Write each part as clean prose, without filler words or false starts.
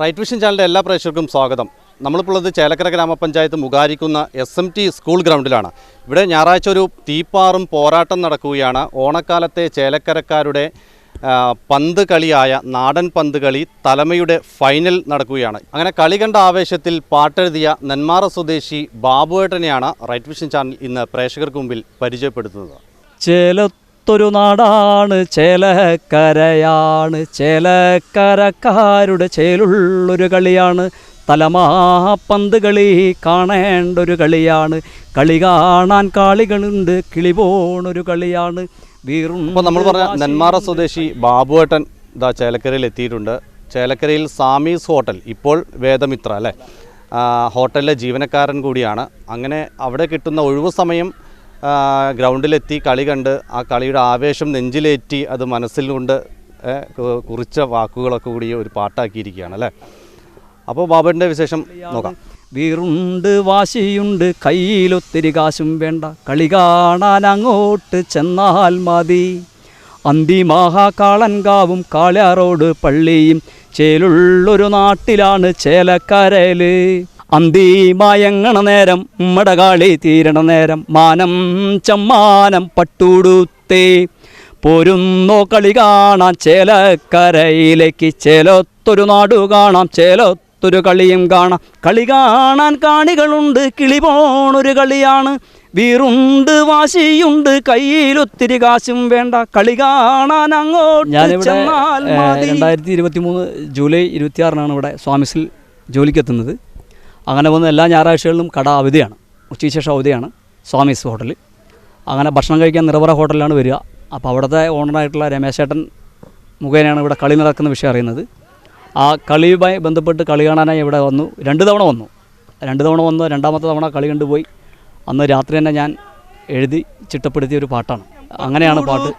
Right vision ചാനലിൻ്റെ എല്ലാ പ്രേക്ഷകർക്കും സ്വാഗതം. നമ്മളിപ്പോൾ ഉള്ളത് ചേലക്കര ഗ്രാമപഞ്ചായത്ത് മുഖാരിക്കുന്ന SMT സ്കൂൾ ഗ്രൗണ്ടിലാണ്. ഇവിടെ ഞായറാഴ്ച ഒരു തീപ്പാറും പോരാട്ടം നടക്കുകയാണ്. ഓണക്കാലത്തെ ചേലക്കരക്കാരുടെ പന്ത് കളിയായ നാടൻ പന്ത് കളി തലമയുടെ ഫൈനൽ നടക്കുകയാണ്. അങ്ങനെ കളി കണ്ട ആവേശത്തിൽ പാട്ടെഴുതിയ നെന്മാറ സ്വദേശി ബാബുവേട്ടനെയാണ് റൈറ്റ് വിഷൻ ചാനൽ ഇന്ന് പ്രേക്ഷകർക്ക് മുമ്പിൽ പരിചയപ്പെടുത്തുന്നത്. ചേലത്തൊരു നാടാണ് ചേലക്കരയാണ്, ചേലക്കരക്കാരുടെ ചേലുള്ളൊരു കളിയാണ്, തലമാ പന്ത് കളി കാണേണ്ടൊരു കളിയാണ്, കളി കാണാൻ കാളികളുണ്ട്, കിളി പോണൊരു കളിയാണ്. ഇപ്പോൾ നമ്മൾ പറഞ്ഞ നെന്മാറ സ്വദേശി ബാബുവേട്ടൻ ഇതാ ചേലക്കരയിൽ എത്തിയിട്ടുണ്ട്. ചേലക്കരയിൽ സാമീസ് ഹോട്ടൽ, ഇപ്പോൾ വേദമിത്ര അല്ലേ, ഹോട്ടലിലെ ജീവനക്കാരൻ കൂടിയാണ്. അങ്ങനെ അവിടെ കിട്ടുന്ന ഒഴിവു സമയം ഗ്രൗണ്ടിലെത്തി കളി കണ്ട് ആ കളിയുടെ ആവേശം നെഞ്ചിലേറ്റി അത് മനസ്സിൽ കൊണ്ട് കുറിച്ച വാക്കുകളൊക്കെ കൂടി ഒരു പാട്ടാക്കിയിരിക്കുകയാണ് അല്ലേ. അപ്പോൾ ബാബുവിൻ്റെ വിശേഷം നോക്കാം. വീറുണ്ട് വാശിയുണ്ട് കയ്യിലൊത്തിരി കാശും വേണ്ട, കളി കാണാൻ അങ്ങോട്ട് ചെന്നാൽ മതി. അന്തിമഹാകാളൻകാവും കാളയാറോട് പള്ളിയും ചേലുള്ളൊരു നാട്ടിലാണ് ചേലക്കരയിൽ. അന്തിമയങ്ങണ നേരം ഉമ്മടകാളി തീരണ നേരം മാനം ചമ്മാനം പട്ടുടുത്തേ പോരുന്നോ കളി കാണാൻ ചേലക്കരയിലേക്ക്. ചേലത്തൊരു നാടു കാണാം, ചേലത്തൊരു കളിയും കാണാം, കളി കാണാൻ കാണികളുണ്ട്, കിളി പോണൊരു കളിയാണ്. വീറുണ്ട് വാശിയുണ്ട് കയ്യിലൊത്തിരി കാശും വേണ്ട, കളി കാണാൻ അങ്ങോട്ട്. ഞാനിവിടെ 2023 ജൂലൈ 26 ഇവിടെ സ്വാമിസിൽ ജോലിക്കെത്തുന്നത്. അങ്ങനെ വന്ന് എല്ലാ ഞായറാഴ്ചകളിലും കട അവധിയാണ്, ഉച്ചയ്ക്ക് ശേഷം അവധിയാണ് സ്വാമീസ് ഹോട്ടലിൽ. അങ്ങനെ ഭക്ഷണം കഴിക്കാൻ നിറവറ ഹോട്ടലിലാണ് വരിക. അപ്പോൾ അവിടുത്തെ ഓണറായിട്ടുള്ള രമേശേട്ടൻ മുഖേനയാണ് ഇവിടെ കളി നടക്കുന്ന വിഷയം അറിയുന്നത്. ആ കളിയുമായി ബന്ധപ്പെട്ട് കളി കാണാനായി ഇവിടെ വന്നു. 2 തവണ വന്നു. രണ്ടാമത്തെ തവണ കളി കണ്ടുപോയി. അന്ന് രാത്രി തന്നെ ഞാൻ എഴുതി ചിട്ടപ്പെടുത്തിയ ഒരു പാട്ടാണ്. അങ്ങനെയാണ് പാട്ട്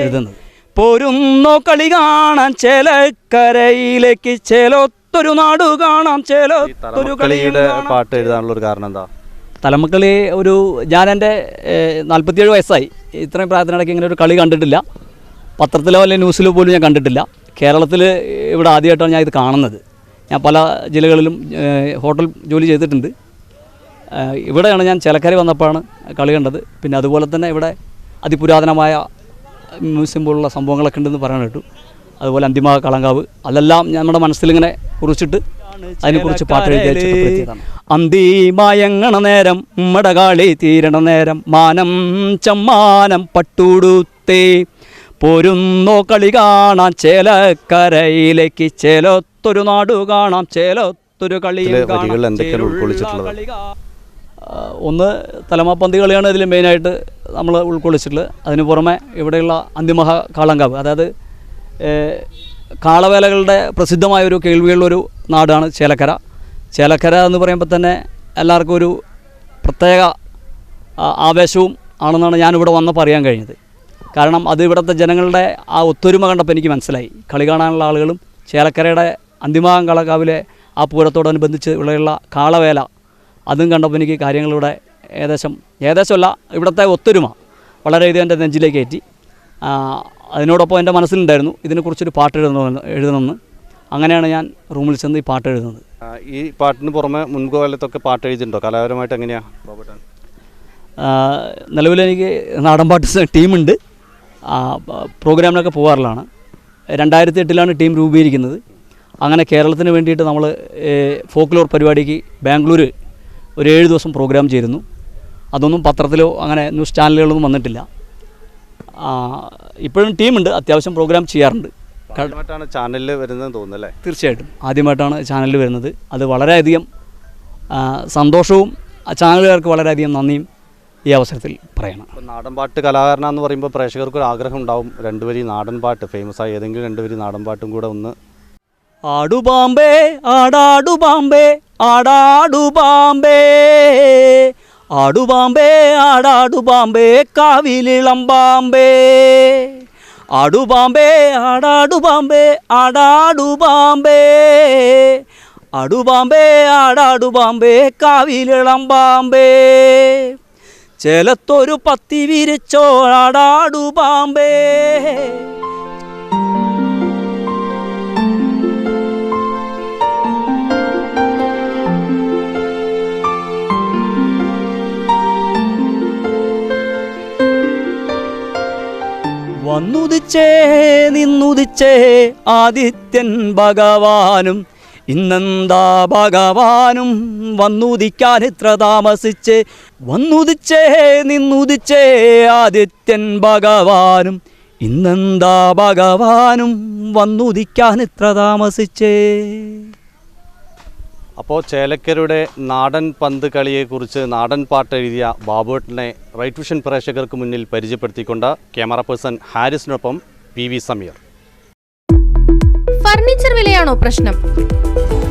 എഴുതുന്നത്. പോരുന്നോ കളി കാണാൻ ചേലക്കരയിലേക്ക്, ചേലത്തൊരു നാടു കാണാം, ചേലത്തൊരു കളിയുടെ പാട്ട് എഴുതാനുള്ള ഒരു കാരണം എന്താ? തലമക്കളി ഞാൻ എൻ്റെ 47 വയസ്സായി. ഇത്രയും പ്രായത്തിനിടയ്ക്ക് ഇങ്ങനെ ഒരു കളി കണ്ടിട്ടില്ല. പത്രത്തിലോ അല്ലെങ്കിൽ ന്യൂസിലോ പോലും ഞാൻ കണ്ടിട്ടില്ല. കേരളത്തിൽ ഇവിടെ ആദ്യമായിട്ടാണ് ഞാൻ ഇത് കാണുന്നത്. ഞാൻ പല ജില്ലകളിലും ഹോട്ടൽ ജോലി ചെയ്തിട്ടുണ്ട്. ഇവിടെയാണ് ഞാൻ ചേലക്കര വന്നപ്പോഴാണ് കളി കണ്ടത്. പിന്നെ അതുപോലെ തന്നെ ഇവിടെ അതിപുരാതനമായ മ്യൂസിയം പോലുള്ള സംഭവങ്ങളൊക്കെ ഉണ്ടെന്ന് പറയാൻ കേട്ടു. അതുപോലെ അന്തിമഹാകാളങ്കാവ്, അതെല്ലാം നമ്മുടെ മനസ്സിലിങ്ങനെ കുറിച്ചിട്ട് അതിനെക്കുറിച്ച് പാട്ട് എഴുതിയതാണ്. അന്തിമയങ്ങണ നേരം ഉമ്മടകാളി തീരണ നേരം മാനം ചമ്മാനം പട്ടുടുത്തേ പോരുന്നോ കളി കാണാൻ ചേലക്കരയിലേക്ക്, ചേലത്തൊരു നാടു കാണാം, ചേലത്തൊരു കളിയും കാണാം. ഒന്ന് തലമാപ്പന്തി കളിയാണ് ഇതിൽ മെയിനായിട്ട് നമ്മൾ ഉൾക്കൊള്ളിച്ചിട്ടുള്ളത്. അതിന് പുറമെ ഇവിടെയുള്ള അന്തിമഹാകാളങ്കാവ്, അതായത് കാളവേലകളുടെ പ്രസിദ്ധമായൊരു കേൾവിയുള്ളൊരു നാടാണ് ചേലക്കര. ചേലക്കര എന്ന് പറയുമ്പോൾ തന്നെ എല്ലാവർക്കും ഒരു പ്രത്യേക ആവേശവും ആണെന്നാണ് ഞാനിവിടെ വന്നപ്പോൾ അറിയാൻ കഴിഞ്ഞത്. കാരണം അത് ഇവിടുത്തെ ജനങ്ങളുടെ ആ ഒത്തൊരുമ കണ്ടപ്പോൾ എനിക്ക് മനസ്സിലായി. കളി കാണാനുള്ള ആളുകളും ചേലക്കരയുടെ അന്തിമഹാകാളങ്കാവിലെ ആ പൂരത്തോടനുബന്ധിച്ച് ഉള്ള കാളവേല അതും കണ്ടപ്പോൾ എനിക്ക് കാര്യങ്ങളിലൂടെ ഏകദേശമല്ല ഇവിടുത്തെ ഒത്തൊരുമ വളരെയധികം എൻ്റെ നെഞ്ചിലേക്ക് കയറ്റി. അതിനോടൊപ്പം എൻ്റെ മനസ്സിലുണ്ടായിരുന്നു ഇതിനെക്കുറിച്ചൊരു പാട്ട് എഴുതണമെന്ന്. അങ്ങനെയാണ് ഞാൻ റൂമിൽ ചെന്ന് ഈ പാട്ട് എഴുതുന്നത്. ഈ പാട്ടിന് പുറമെ മുൻകാലത്തൊക്കെ പാട്ട് എഴുതിയിട്ടുണ്ടോ? കലാപരമായിട്ട് എങ്ങനെയാണ്? നിലവിലെനിക്ക് നാടൻപാട്ട് ടീമുണ്ട്. പ്രോഗ്രാമിനൊക്കെ പോകാറുള്ളതാണ്. 2008 ടീം രൂപീകരിക്കുന്നത്. അങ്ങനെ കേരളത്തിന് വേണ്ടിയിട്ട് നമ്മൾ ഫോക്ക്ലോർ പരിപാടിക്ക് ബാംഗ്ലൂർ ഒരു 7 ദിവസം പ്രോഗ്രാം ചെയ്തിരുന്നു. അതൊന്നും പത്രത്തിലോ അങ്ങനെ ന്യൂസ് ചാനലുകളൊന്നും വന്നിട്ടില്ല. ഇപ്പോഴും ടീമുണ്ട്, അത്യാവശ്യം പ്രോഗ്രാം ചെയ്യാറുണ്ട്. ആദ്യമായിട്ടാണ് ചാനലിൽ വരുന്നതെന്ന് തോന്നുന്നല്ലേ? തീർച്ചയായിട്ടും ആദ്യമായിട്ടാണ് ചാനലിൽ വരുന്നത്. അത് വളരെയധികം സന്തോഷവും ചാനലുകാർക്ക് വളരെയധികം നന്ദിയും ഈ അവസരത്തിൽ പറയണം. നാടൻപാട്ട് കലാകാരനാന്ന് പറയുമ്പോൾ പ്രേക്ഷകർക്കൊരു ആഗ്രഹം ഉണ്ടാവും, 2 വരി നാടൻപാട്ട്, ഫേമസ് ആയ ഏതെങ്കിലും 2 വരി നാടൻപാട്ടും കൂടെ ഒന്ന്. ആടുപാമ്പേ ആടാടുപാമ്പേ ആടാടുപാമ്പേ, ആടുപാമ്പേ ആടാടുപാമ്പേ കാവിലിളമ്പാമ്പേ, ആടുപാമ്പേ ആടാടുപാമ്പേ ആടാടുപാമ്പേ, ആടുപാമ്പേ ആടാടുപാമ്പേ കാവിലിളമ്പാമ്പേ, ചേലത്തൊരു പത്തി വിരിച്ചോ ആടാടുപാമ്പേ. വന്നുദിച്ചേ നിന്നുദിച്ചേ ആദിത്യൻ ഭഗവാനും ഇന്നെന്താ ഭഗവാനും വന്നുദിക്കാൻ ഇത്ര താമസിച്ചേ വന്നുദിച്ചേ നിന്നുദിച്ചേ ആദിത്യൻ ഭഗവാനും ഇന്നെന്താ ഭഗവാനും വന്നുദിക്കാൻ ഇത്ര താമസിച്ചേ. അപ്പോൾ ചേലക്കരയുടെ നാടൻ പന്ത് കളിയെക്കുറിച്ച് നാടൻ പാട്ട് എഴുതിയ ബാബുവേട്ടനെ റൈറ്റ് വിഷൻ പ്രേക്ഷകർക്ക് മുന്നിൽ പരിചയപ്പെടുത്തിക്കൊണ്ട് ക്യാമറ പേഴ്സൺ ഹാരിസിനൊപ്പം PV സമീർ. ഫർണിച്ചർ വിലയാണോ പ്രശ്നം?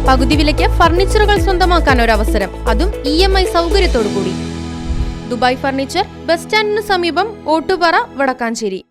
പകുതി വിലയ്ക്ക് ഫർണിച്ചറുകൾ സ്വന്തമാക്കാൻ ഒരു അവസരം, അതും EMI സൗകര്യത്തോടു കൂടി. ദുബായ് ഫർണിച്ചർ, ബസ് സ്റ്റാൻഡിന് സമീപം, ഓട്ടുപാറ, വടക്കാഞ്ചേരി.